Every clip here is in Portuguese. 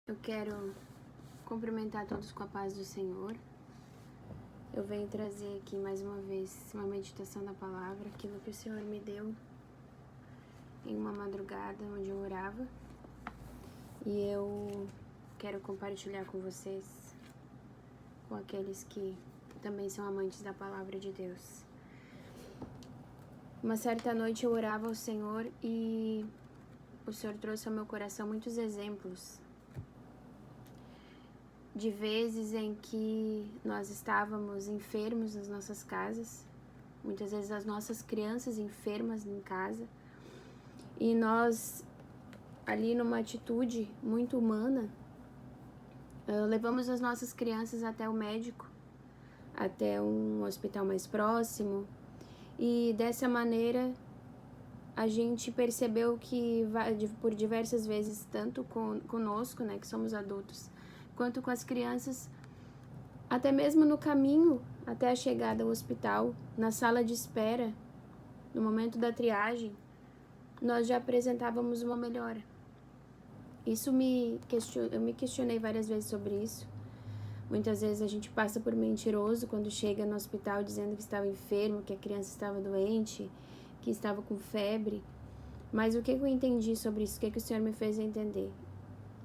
Eu quero cumprimentar todos com a paz do Senhor. Eu venho trazer aqui mais uma vez uma meditação da palavra, aquilo que o Senhor me deu em uma madrugada onde eu orava. E eu quero compartilhar com vocês, com aqueles que também são amantes da palavra de Deus. Uma certa noite eu orava ao Senhor e o Senhor trouxe ao meu coração muitos exemplos de vezes em que nós estávamos enfermos nas nossas casas, muitas vezes as nossas crianças enfermas em casa, e nós, ali numa atitude muito humana, levamos as nossas crianças até o médico, até um hospital mais próximo, e dessa maneira a gente percebeu que por diversas vezes, tanto conosco, né, que somos adultos, quanto com as crianças, até mesmo no caminho até a chegada ao hospital, na sala de espera, no momento da triagem, nós já apresentávamos uma melhora. Eu me questionei várias vezes sobre isso. Muitas vezes a gente passa por mentiroso quando chega no hospital dizendo que estava enfermo, que a criança estava doente, que estava com febre. Mas o que eu entendi sobre isso? O que o Senhor me fez entender?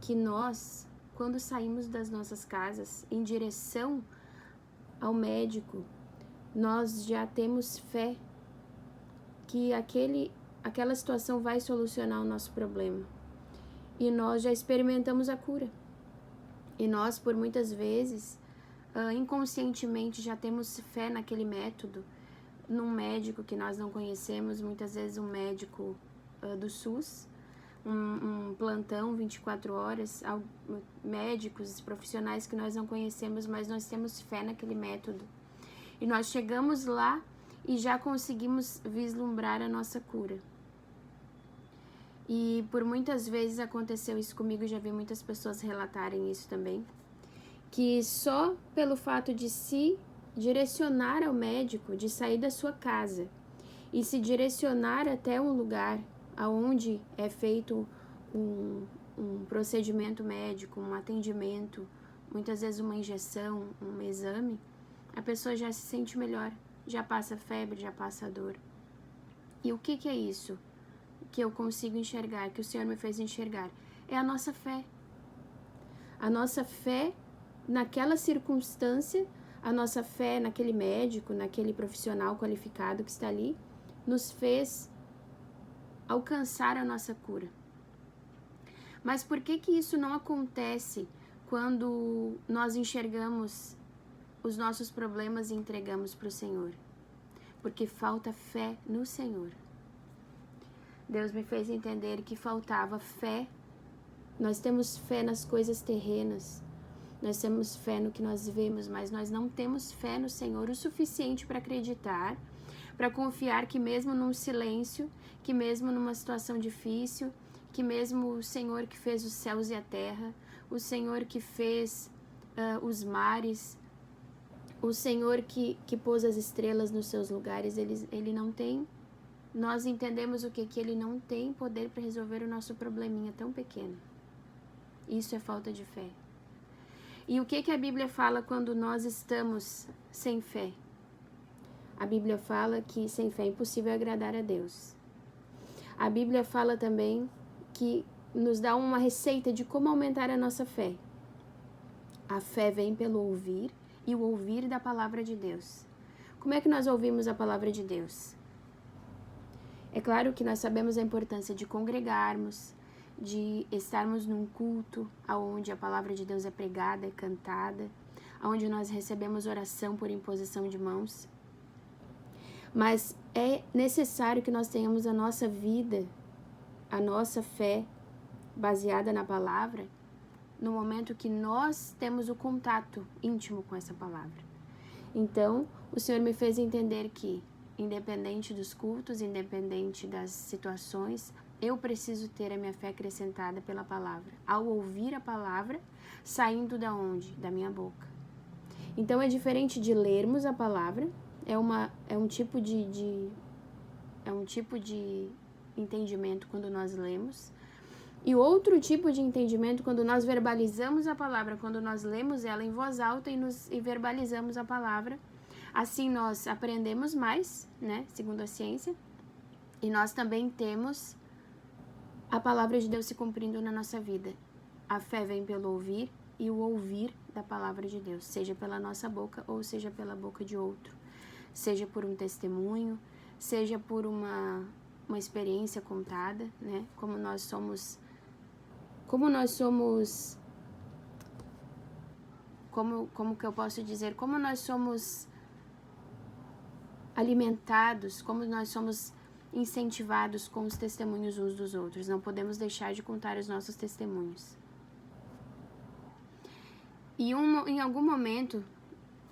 Que nós, quando saímos das nossas casas em direção ao médico, nós já temos fé que aquela situação vai solucionar o nosso problema. E nós já experimentamos a cura. E nós, por muitas vezes, inconscientemente já temos fé naquele método, num médico que nós não conhecemos, muitas vezes um médico do SUS, um plantão 24 horas, médicos, profissionais que nós não conhecemos, mas nós temos fé naquele método. E nós chegamos lá e já conseguimos vislumbrar a nossa cura. E por muitas vezes aconteceu isso comigo, já vi muitas pessoas relatarem isso também, que só pelo fato de se direcionar ao médico, de sair da sua casa e se direcionar até um lugar aonde é feito um procedimento médico, um atendimento, muitas vezes uma injeção, um exame, a pessoa já se sente melhor, já passa febre, já passa dor. E o que é isso que eu consigo enxergar, que o Senhor me fez enxergar? É a nossa fé. A nossa fé naquela circunstância, a nossa fé naquele médico, naquele profissional qualificado que está ali, nos fez alcançar a nossa cura. Mas por que isso não acontece quando nós enxergamos os nossos problemas e entregamos para o Senhor? Porque falta fé no Senhor. Deus me fez entender que faltava fé. Nós temos fé nas coisas terrenas, nós temos fé no que nós vemos, mas nós não temos fé no Senhor o suficiente para acreditar, para confiar que mesmo num silêncio, que mesmo numa situação difícil, que mesmo o Senhor que fez os céus e a terra, o Senhor que fez os mares, o Senhor que pôs as estrelas nos seus lugares, ele não tem. Nós entendemos o que ele não tem poder para resolver o nosso probleminha tão pequeno. Isso é falta de fé. E o que a Bíblia fala quando nós estamos sem fé? A Bíblia fala que sem fé é impossível agradar a Deus. A Bíblia fala também que nos dá uma receita de como aumentar a nossa fé. A fé vem pelo ouvir e o ouvir da palavra de Deus. Como é que nós ouvimos a palavra de Deus? É claro que nós sabemos a importância de congregarmos, de estarmos num culto onde a palavra de Deus é pregada, é cantada, onde nós recebemos oração por imposição de mãos. Mas é necessário que nós tenhamos a nossa vida, a nossa fé baseada na palavra, no momento que nós temos o contato íntimo com essa palavra. Então, o Senhor me fez entender que, independente dos cultos, independente das situações, eu preciso ter a minha fé acrescentada pela palavra. Ao ouvir a palavra, saindo da onde? Da minha boca. Então é diferente de lermos a palavra, é um tipo de entendimento quando nós lemos, E outro tipo de entendimento, quando nós verbalizamos a palavra, quando nós lemos ela em voz alta e verbalizamos a palavra, assim nós aprendemos mais, né, segundo a ciência, e nós também temos a palavra de Deus se cumprindo na nossa vida. A fé vem pelo ouvir, e o ouvir da palavra de Deus, seja pela nossa boca ou seja pela boca de outro, seja por um testemunho, seja por uma experiência contada, né? Como que eu posso dizer, como nós somos alimentados, como nós somos incentivados com os testemunhos uns dos outros. Não podemos deixar de contar os nossos testemunhos. E em algum momento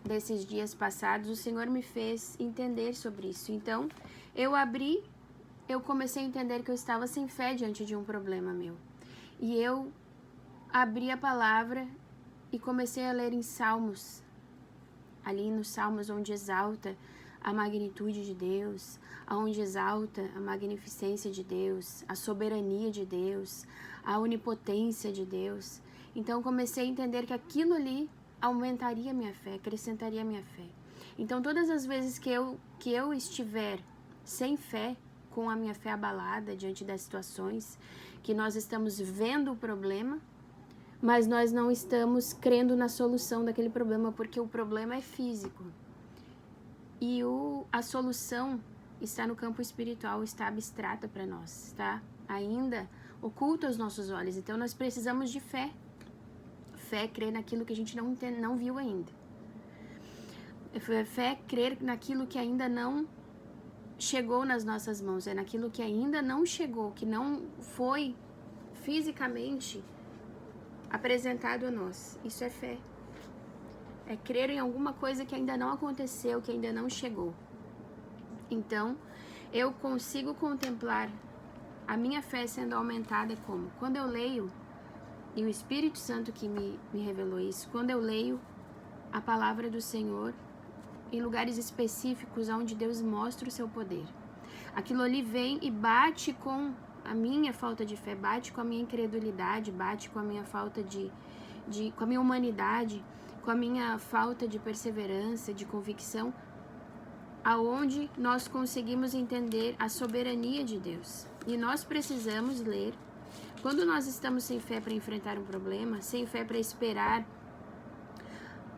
desses dias passados, o Senhor me fez entender sobre isso. Então, eu comecei a entender que eu estava sem fé diante de um problema meu. E eu abri a palavra e comecei a ler em Salmos, ali nos Salmos onde exalta a magnitude de Deus, onde exalta a magnificência de Deus, a soberania de Deus, a onipotência de Deus. Então comecei a entender que aquilo ali aumentaria minha fé, acrescentaria minha fé. Então todas as vezes que eu estiver sem fé, com a minha fé abalada diante das situações, que nós estamos vendo o problema, mas nós não estamos crendo na solução daquele problema, porque o problema é físico. E a solução está no campo espiritual, está abstrata para nós, está ainda oculta aos nossos olhos. Então nós precisamos de fé. Fé é crer naquilo que a gente não viu ainda. Fé é crer naquilo que ainda não chegou nas nossas mãos, é naquilo que ainda não chegou, que não foi fisicamente apresentado a nós. Isso é fé. É crer em alguma coisa que ainda não aconteceu, que ainda não chegou. Então, eu consigo contemplar a minha fé sendo aumentada como? Quando eu leio, e o Espírito Santo que me revelou isso, quando eu leio a palavra do Senhor em lugares específicos onde Deus mostra o seu poder. Aquilo ali vem e bate com a minha falta de fé, bate com a minha incredulidade, bate com a minha falta com a minha humanidade, com a minha falta de perseverança, de convicção, aonde nós conseguimos entender a soberania de Deus. E nós precisamos ler, quando nós estamos sem fé para enfrentar um problema, sem fé para esperar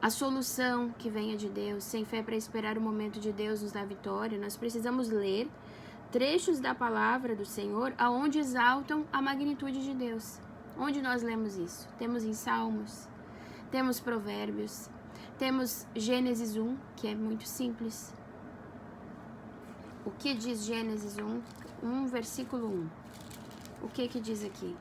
a solução que venha de Deus, sem fé para esperar o momento de Deus nos dar vitória, nós precisamos ler trechos da palavra do Senhor aonde exaltam a magnitude de Deus. Onde nós lemos isso? Temos em Salmos, temos Provérbios, temos Gênesis 1, que é muito simples. O que diz Gênesis 1, versículo 1? O que diz aqui?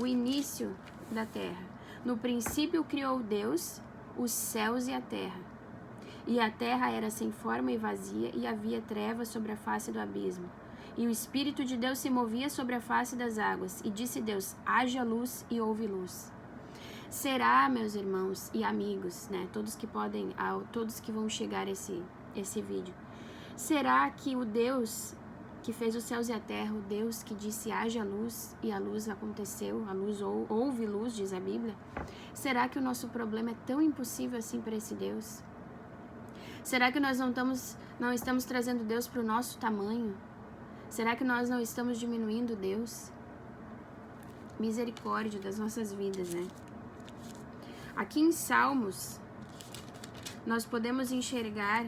O início da terra. No princípio criou Deus os céus e a terra. E a terra era sem forma e vazia, e havia trevas sobre a face do abismo. E o Espírito de Deus se movia sobre a face das águas. E disse Deus, haja luz, e houve luz. Será, meus irmãos e amigos, né, todos que vão chegar esse vídeo, será que o Deus que fez os céus e a terra, o Deus que disse haja luz e a luz aconteceu, a luz houve luz, diz a Bíblia, será que o nosso problema é tão impossível assim para esse Deus? Será que nós não estamos trazendo Deus para o nosso tamanho? Será que nós não estamos diminuindo Deus? Misericórdia das nossas vidas, né? Aqui em Salmos, nós podemos enxergar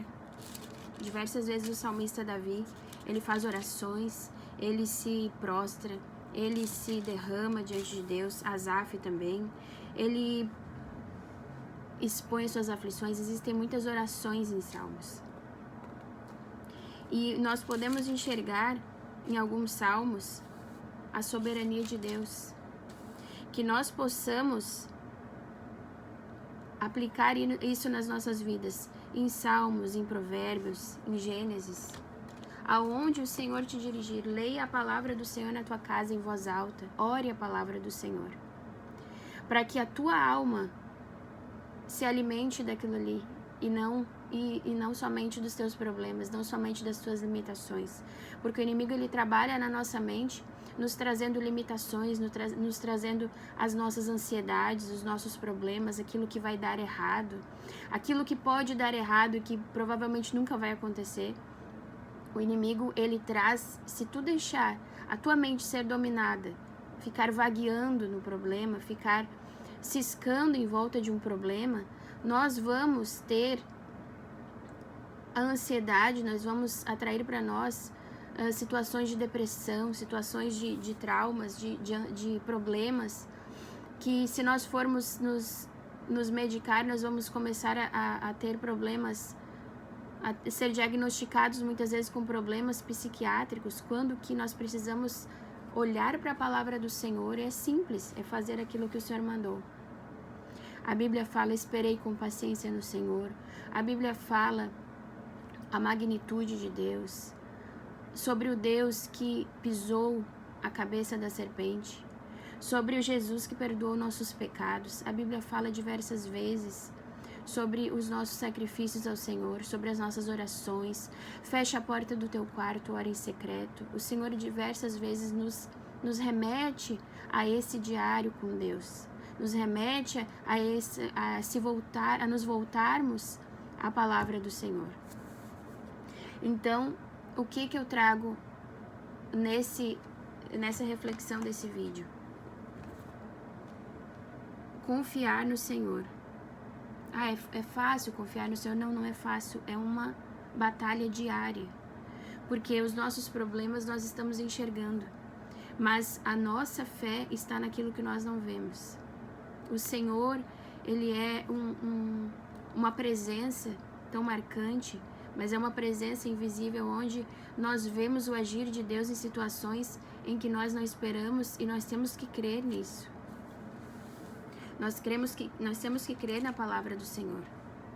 diversas vezes o salmista Davi. Ele faz orações, ele se prostra, ele se derrama diante de Deus. Asaf também, ele expõe suas aflições. Existem muitas orações em Salmos. E nós podemos enxergar em alguns salmos a soberania de Deus. Que nós possamos aplicar isso nas nossas vidas, em Salmos, em Provérbios, em Gênesis. Aonde o Senhor te dirigir, leia a palavra do Senhor na tua casa em voz alta, ore a palavra do Senhor, para que a tua alma se alimente daquilo ali e não somente dos teus problemas, não somente das tuas limitações, porque o inimigo ele trabalha na nossa mente nos trazendo limitações, nos trazendo as nossas ansiedades, os nossos problemas, aquilo que vai dar errado, aquilo que pode dar errado e que provavelmente nunca vai acontecer. O inimigo, ele traz, se tu deixar a tua mente ser dominada, ficar vagueando no problema, ficar ciscando em volta de um problema, nós vamos ter a ansiedade, nós vamos atrair para nós situações de depressão, situações de traumas, de problemas, que se nós formos nos medicar, nós vamos começar a ter problemas, a ser diagnosticados muitas vezes com problemas psiquiátricos, quando que nós precisamos olhar para a palavra do Senhor. É simples, é fazer aquilo que o Senhor mandou. A Bíblia fala, esperei com paciência no Senhor. A Bíblia fala a magnitude de Deus, sobre o Deus que pisou a cabeça da serpente, sobre o Jesus que perdoou nossos pecados. A Bíblia fala diversas vezes sobre os nossos sacrifícios ao Senhor, sobre as nossas orações. Fecha a porta do teu quarto, ora em secreto. O Senhor diversas vezes nos remete a esse diário com Deus, nos remete a nos voltarmos à palavra do Senhor. Então, o que eu trago nessa reflexão desse vídeo? Confiar no Senhor. É fácil confiar no Senhor? Não, não é fácil. É uma batalha diária. Porque os nossos problemas nós estamos enxergando. Mas a nossa fé está naquilo que nós não vemos. O Senhor, Ele é uma presença tão marcante, mas é uma presença invisível onde nós vemos o agir de Deus em situações em que nós não esperamos, e nós temos que crer nisso. Nós temos que crer na palavra do Senhor.